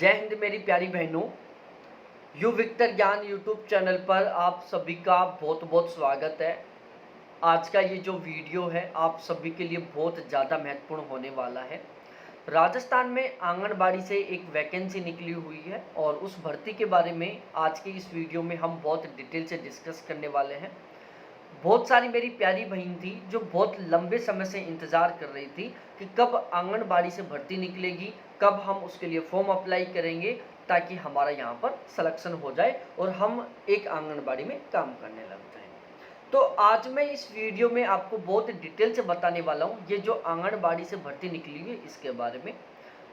जय हिंद मेरी प्यारी बहनों। यू विक्टर ज्ञान यूट्यूब चैनल पर आप सभी का बहुत बहुत स्वागत है। आज का ये जो वीडियो है आप सभी के लिए बहुत ज़्यादा महत्वपूर्ण होने वाला है। राजस्थान में आंगनबाड़ी से एक वैकेंसी निकली हुई है और उस भर्ती के बारे में आज के इस वीडियो में हम बहुत डिटेल से डिस्कस करने वाले हैं। बहुत सारी मेरी प्यारी बहन थी जो बहुत लंबे समय से इंतज़ार कर रही थी कि कब आंगनबाड़ी से भर्ती निकलेगी, कब हम उसके लिए फॉर्म अप्लाई करेंगे ताकि हमारा यहाँ पर सिलेक्शन हो जाए और हम एक आंगनबाड़ी में काम करने लग जाएं। तो आज मैं इस वीडियो में आपको बहुत डिटेल से बताने वाला हूँ ये जो आंगनबाड़ी से भर्ती निकली है इसके बारे में।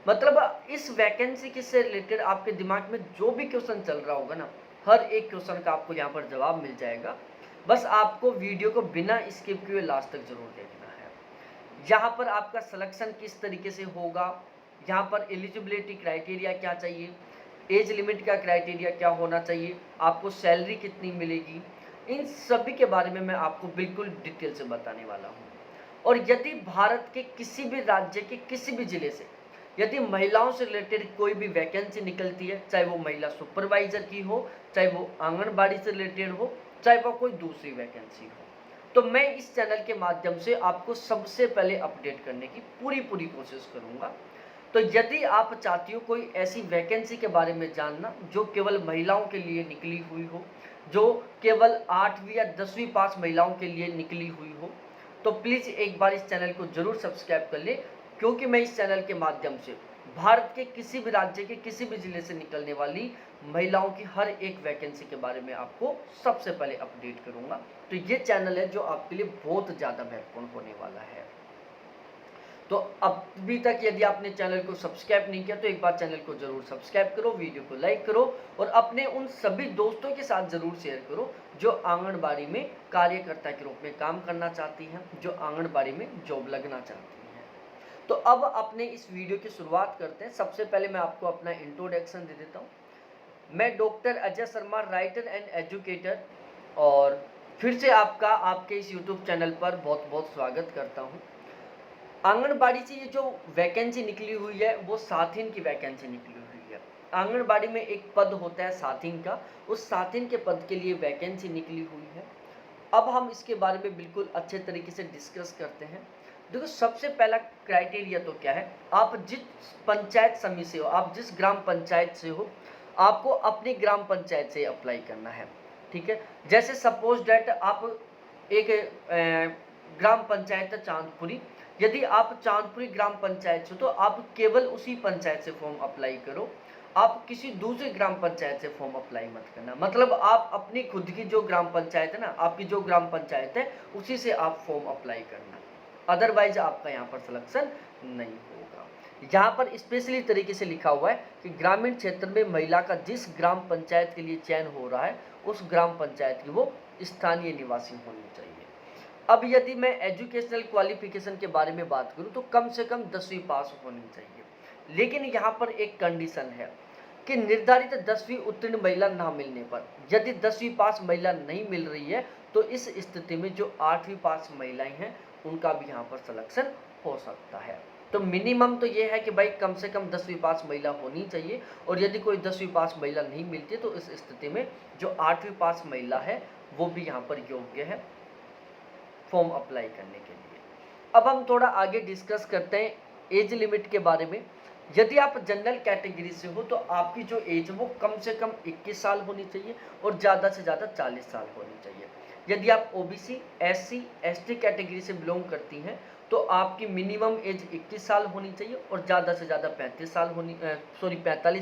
मतलब इस वैकेंसी के से रिलेटेड आपके दिमाग में जो भी क्वेश्चन चल रहा होगा ना, हर एक क्वेश्चन का आपको यहाँ पर जवाब मिल जाएगा। बस आपको वीडियो को बिना स्किप किए लास्ट तक जरूर देखना है। यहाँ पर आपका सिलेक्शन किस तरीके से होगा, यहाँ पर एलिजिबिलिटी क्राइटेरिया क्या चाहिए, एज लिमिट का क्राइटेरिया क्या होना चाहिए, आपको सैलरी कितनी मिलेगी, इन सभी के बारे में मैं आपको बिल्कुल डिटेल से बताने वाला हूँ। और यदि भारत के किसी भी राज्य के किसी भी जिले से यदि महिलाओं से रिलेटेड कोई भी वैकेंसी निकलती है, चाहे वो महिला सुपरवाइजर की हो, चाहे वो आंगनबाड़ी से रिलेटेड हो, चाहे वो कोई दूसरी वैकेंसी हो, तो मैं इस चैनल के माध्यम से आपको सबसे पहले अपडेट करने की पूरी कोशिश करूंगा। तो यदि आप चाहती हो कोई ऐसी वैकेंसी के बारे में जानना जो केवल महिलाओं के लिए निकली हुई हो, जो केवल 8वीं या 10वीं पास महिलाओं के लिए निकली हुई हो, तो प्लीज़ एक बार इस चैनल को ज़रूर सब्सक्राइब कर ले, क्योंकि मैं इस चैनल के माध्यम से भारत के किसी भी राज्य के किसी भी ज़िले से निकलने वाली महिलाओं की हर एक वैकेंसी के बारे में आपको सबसे पहले अपडेट करूंगा। तो ये चैनल है जो आपके लिए बहुत ज़्यादा महत्वपूर्ण होने वाला है। तो अभी तक यदि आपने चैनल को सब्सक्राइब नहीं किया तो एक बार चैनल को जरूर सब्सक्राइब करो, वीडियो को लाइक करो और अपने उन सभी दोस्तों के साथ जरूर शेयर करो जो आंगनबाड़ी में कार्यकर्ता के रूप में काम करना चाहती हैं, जो आंगनबाड़ी में जॉब लगना चाहती हैं। तो अब अपने इस वीडियो की शुरुआत करते हैं। सबसे पहले मैं आपको अपना इंट्रोडक्शन दे देता हूँ। मैं doctor Ajay Sharma, writer and educator, और फिर से आपके इस यूट्यूब चैनल पर बहुत बहुत स्वागत करता हूँ। आंगनबाड़ी से ये जो वैकेंसी निकली हुई है वो साथिन की वैकेंसी निकली हुई है। आंगनबाड़ी में एक पद होता है साथिन का, उस साथिन के पद के लिए वैकेंसी निकली हुई है। अब हम इसके बारे में बिल्कुल अच्छे तरीके से डिस्कस करते हैं। देखो, सबसे पहला क्राइटेरिया तो क्या है, आप जिस पंचायत समिति से हो, आप जिस ग्राम पंचायत से हो, आपको अपनी ग्राम पंचायत से अप्लाई करना है। ठीक है, जैसे सपोज डैट आप एक ग्राम पंचायत है चांदपुरी, यदि आप चांदपुरी ग्राम पंचायत से तो आप केवल उसी पंचायत से फॉर्म अप्लाई करो, आप किसी दूसरी ग्राम पंचायत से फॉर्म अप्लाई मत करना। मतलब आप अपनी खुद की जो ग्राम पंचायत है ना, आपकी जो ग्राम पंचायत है उसी से आप फॉर्म अप्लाई करना, अदरवाइज आपका यहाँ पर सिलेक्शन नहीं होगा। यहाँ पर स्पेशली तरीके से लिखा हुआ है कि ग्रामीण क्षेत्र में महिला का जिस ग्राम पंचायत के लिए चयन हो रहा है उस ग्राम पंचायत की वो स्थानीय निवासी होनी चाहिए। अब यदि मैं एजुकेशनल क्वालिफिकेशन के बारे में बात करूं तो कम से कम 10वीं पास होनी चाहिए। लेकिन यहाँ पर एक कंडीशन है कि निर्धारित 10वीं उत्तीर्ण महिला ना मिलने पर, यदि 10वीं पास महिला नहीं मिल रही है तो इस स्थिति में जो 8वीं पास महिलाएं हैं उनका भी यहाँ पर सिलेक्शन हो सकता है। तो मिनिमम तो ये है कि भाई कम से कम 10वीं पास महिला होनी चाहिए, और यदि कोई 10वीं पास महिला नहीं मिलती तो इस स्थिति में जो 8वीं पास महिला है वो भी यहाँ पर योग्य है फॉर्म अप्लाई करने के लिए। अब हम थोड़ा आगे डिस्कस करते हैं एज लिमिट के बारे में। यदि आप जनरल कैटेगरी से हो तो आपकी जो एज है वो कम से कम 21 साल होनी चाहिए और ज़्यादा से ज़्यादा 40 साल होनी चाहिए। यदि आप ओबीसी, एससी, एसटी कैटेगरी से बिलोंग करती हैं तो आपकी मिनिमम एज 21 साल होनी चाहिए और ज़्यादा से ज़्यादा 45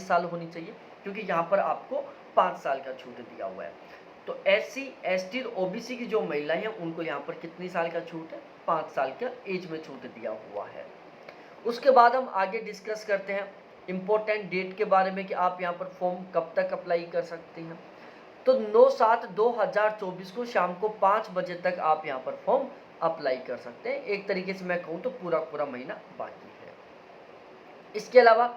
साल होनी चाहिए, क्योंकि यहाँ पर आपको 5 साल का छूट दिया हुआ है। तो एससी, एसटी और ओबीसी की जो महिलाएं हैं उनको यहाँ पर कितनी साल का छूट है, 5 साल का एज में छूट दिया हुआ है। उसके बाद हम आगे डिस्कस करते हैं इम्पोर्टेंट डेट के बारे में कि आप यहाँ पर फॉर्म कब तक अप्लाई कर सकते हैं। तो 9/7/2024 को शाम को 5 बजे तक आप यहाँ पर फॉर्म अप्लाई कर सकते हैं। एक तरीके से मैं कहूँ तो पूरा महीना बाकी है। इसके अलावा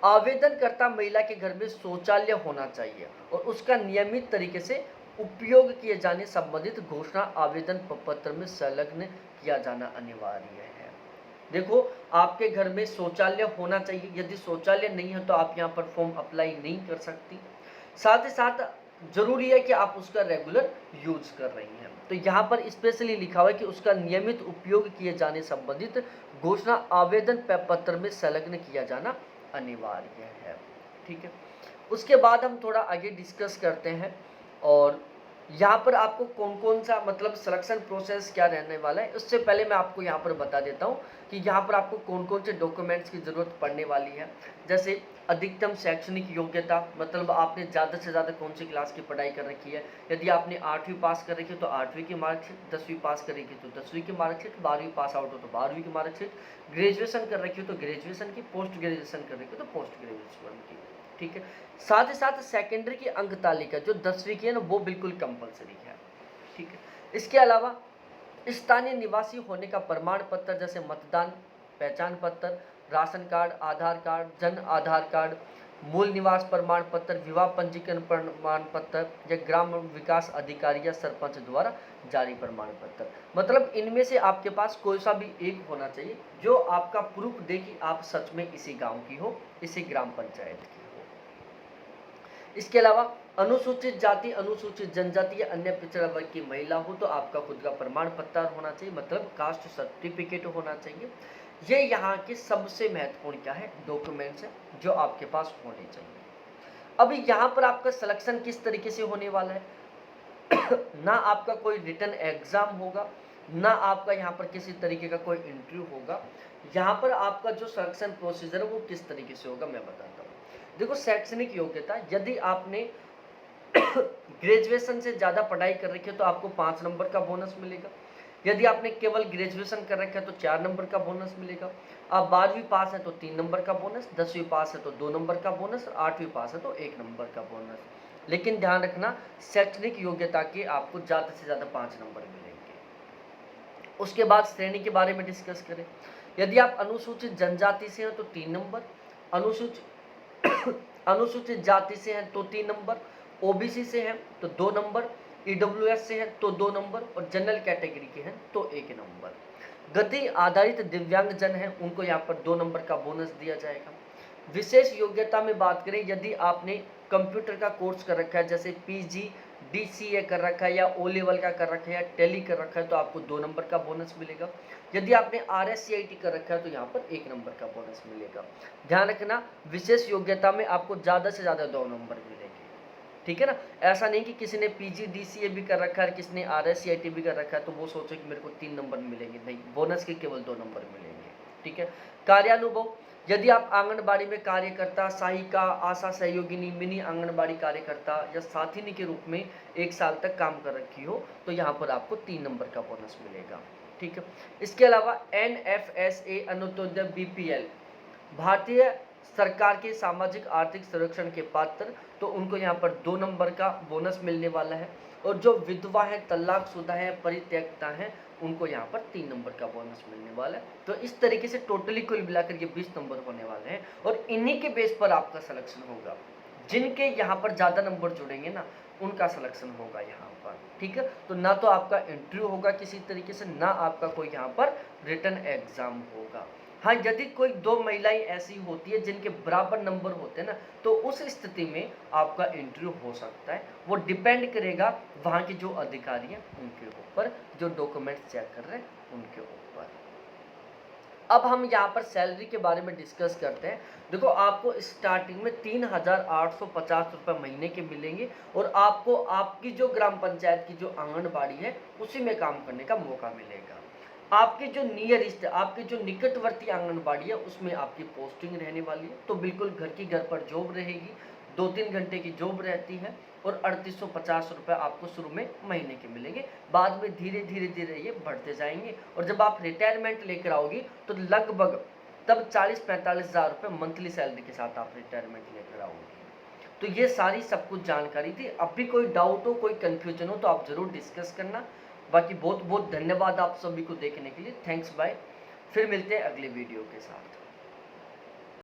आवेदनकर्ता महिला के घर में शौचालय होना चाहिए और उसका नियमित तरीके से उपयोग किए जाने संबंधित घोषणा आवेदन पत्र में संलग्न किया जाना अनिवार्य है। देखो, आपके घर में शौचालय होना चाहिए, यदि शौचालय नहीं है तो आप यहाँ पर फॉर्म अप्लाई नहीं कर सकती। साथ ही साथ ज़रूरी है कि आप उसका रेगुलर यूज़ कर रही हैं। तो यहाँ पर स्पेशली लिखा हुआ है कि उसका नियमित उपयोग किए जाने संबंधित घोषणा आवेदन पत्र में संलग्न किया जाना अनिवार्य है। ठीक है, उसके बाद हम थोड़ा आगे डिस्कस करते हैं और यहाँ पर आपको कौन-कौन सा मतलब सिलेक्शन प्रोसेस क्या रहने वाला है, उससे पहले मैं आपको यहाँ पर बता देता हूँ कि यहाँ पर आपको कौन-कौन से डॉक्यूमेंट्स की ज़रूरत पड़ने वाली है। जैसे अधिकतम शैक्षणिक योग्यता, मतलब आपने ज़्यादा से ज़्यादा कौन सी क्लास की पढ़ाई कर रखी है। यदि आपने 8वीं पास कर रखी है तो 8वीं की मार्कशीट, 10वीं पास कर रखी है तो 10वीं की मार्कशीट, 12वीं पास आउट हो तो 12वीं की मार्कशीट, ग्रेजुएशन कर रखी हो तो ग्रेजुएशन की, पोस्ट ग्रेजुएशन कर रखी हो तो पोस्ट ग्रेजुएशन की। ठीक है, साथ ही साथ सेकेंडरी की अंक तालिका जो 10वीं की है ना, वो बिल्कुल कंपलसरी है। ठीक है, इसके अलावा स्थानीय निवासी होने का प्रमाण पत्र जैसे मतदान पहचान पत्र, राशन कार्ड, आधार कार्ड, जन आधार कार्ड, मूल निवास प्रमाण पत्र, विवाह पंजीकरण प्रमाण पत्र या ग्राम विकास अधिकारी या सरपंच द्वारा जारी प्रमाण पत्र। मतलब इनमें से आपके पास कोई सा भी एक होना चाहिए जो आपका प्रूफ दे कि आप सच में इसी गांव की हो, इसी ग्राम पंचायत की हो। इसके अलावा अनुसूचित जाति, अनुसूचित जनजाति या अन्य पिछड़ा वर्ग की महिला हो तो आपका खुद का प्रमाण पत्र होना चाहिए, मतलब कास्ट सर्टिफिकेट होना चाहिए। ये यहाँ के सबसे महत्वपूर्ण क्या है, डॉक्यूमेंट्स है जो आपके पास होने चाहिए। अभी यहाँ पर आपका सिलेक्शन किस तरीके से होने वाला है ना आपका कोई रिटन एग्जाम होगा, ना आपका यहाँ पर किसी तरीके का कोई इंटरव्यू होगा। यहाँ पर आपका जो सिलेक्शन प्रोसीजर है वो किस तरीके से होगा मैं बताता हूँ। देखो, शैक्षणिक योग्यता, यदि आपने ग्रेजुएशन से ज़्यादा पढ़ाई कर रखी है तो आपको 5 नंबर का बोनस मिलेगा। यदि आपने केवल ग्रेजुएशन कर रखा है तो 4 नंबर का बोनस मिलेगा। आप 12वीं पास है तो 3 नंबर का बोनस, 10वीं पास है तो 2 नंबर का बोनस, 8वीं पास है तो 1 नंबर का बोनस। लेकिन ध्यान रखना, शैक्षणिक योग्यता के आपको ज़्यादा से ज़्यादा 5 नंबर मिलेंगे। उसके बाद श्रेणी के बारे में डिस्कस करें। यदि आप अनुसूचित जनजाति से हैं तो 3 नंबर, अनुसूचित जाति से हैं तो 3 नंबर, ओबीसी से हैं तो 2 नंबर, ईडब्ल्यूएस से हैं तो 2 नंबर और जनरल कैटेगरी के हैं तो 1 नंबर। गति आधारित दिव्यांगजन हैं उनको यहाँ पर 2 नंबर का बोनस दिया जाएगा। विशेष योग्यता में बात करें, यदि आपने कंप्यूटर का कोर्स कर रखा है जैसे पीजी डीसीए कर रखा है या ओ लेवल का कर रखा है या टेली कर रखा है तो आपको 2 नंबर का बोनस मिलेगा। यदि आपने आरएससीआईटी कर रखा है तो यहाँ पर 1 नंबर का बोनस मिलेगा। ध्यान रखना, विशेष योग्यता में आपको ज़्यादा से ज़्यादा 2 नंबर मिलेंगे। ठीक है ना, ऐसा नहीं कि किसी ने पीजी डीसीए भी कर रखा है, किसी ने आरएससीआईटी भी कर रखा है तो वो सोचे कि मेरे को 3 नंबर मिलेंगे, नहीं, बोनस के केवल 2 नंबर मिलेंगे। ठीक है, कार्यानुभव, यदि आप आंगनबाड़ी में कार्यकर्ता, सहायिका, आशा सहयोगिनी, मिनी आंगनबाड़ी कार्यकर्ता या साथिनी के रूप में 1 साल तक काम कर रखी हो तो यहाँ पर आपको 3 नंबर का बोनस मिलेगा। ठीक है, इसके अलावा एनएफएसए, अनुत्तोदय, बीपीएल, भारतीय सरकार के सामाजिक आर्थिक संरक्षण के पात्र, तो उनको यहाँ पर 2 नंबर का बोनस मिलने वाला है। और जो विधवा है, तलाकशुदा है, परित्यक्ता है, उनको यहाँ पर 3 नंबर का बोनस मिलने वाला है। तो इस तरीके से टोटली कुल मिलाकर ये 20 नंबर होने वाले हैं और इन्हीं के बेस पर आपका सिलेक्शन होगा। जिनके यहाँ पर ज़्यादा नंबर जुड़ेंगे ना, उनका सिलेक्शन होगा यहाँ पर। ठीक है, तो ना तो आपका इंटरव्यू होगा किसी तरीके से, ना आपका कोई यहाँ पर रिटन एग्जाम होगा। हाँ, यदि कोई 2 महिलाएं ऐसी होती है जिनके बराबर नंबर होते हैं ना, तो उस स्थिति में आपका इंटरव्यू हो सकता है। वो डिपेंड करेगा वहाँ के जो अधिकारी हैं उनके ऊपर, जो डॉक्यूमेंट्स चेक कर रहे हैं उनके ऊपर। अब हम यहाँ पर सैलरी के बारे में डिस्कस करते हैं। देखो, आपको स्टार्टिंग में 3,850 रुपये महीने के मिलेंगे और आपको आपकी जो ग्राम पंचायत की जो आंगनबाड़ी है उसी में काम करने का मौका मिलेगा। आपके जो नियरेस्ट, आपके जो निकटवर्ती आंगनबाड़ी है उसमें आपकी पोस्टिंग रहने वाली है। तो बिल्कुल घर की घर पर जॉब रहेगी, 2-3 घंटे की जॉब रहती है और 3850 रुपये आपको शुरू में महीने के मिलेंगे। बाद में धीरे धीरे ये बढ़ते जाएंगे और जब आप रिटायरमेंट लेकर आओगी तो लगभग तब 40-45 हज़ार रुपये मंथली सैलरी के साथ आप रिटायरमेंट लेकर आओगे। तो ये सारी सब कुछ जानकारी थी। अब भी कोई डाउट हो, कोई कन्फ्यूजन हो तो आप ज़रूर डिस्कस करना। बाकी बहुत बहुत धन्यवाद आप सभी को देखने के लिए। Thanks, bye. फिर मिलते हैं अगले वीडियो के साथ।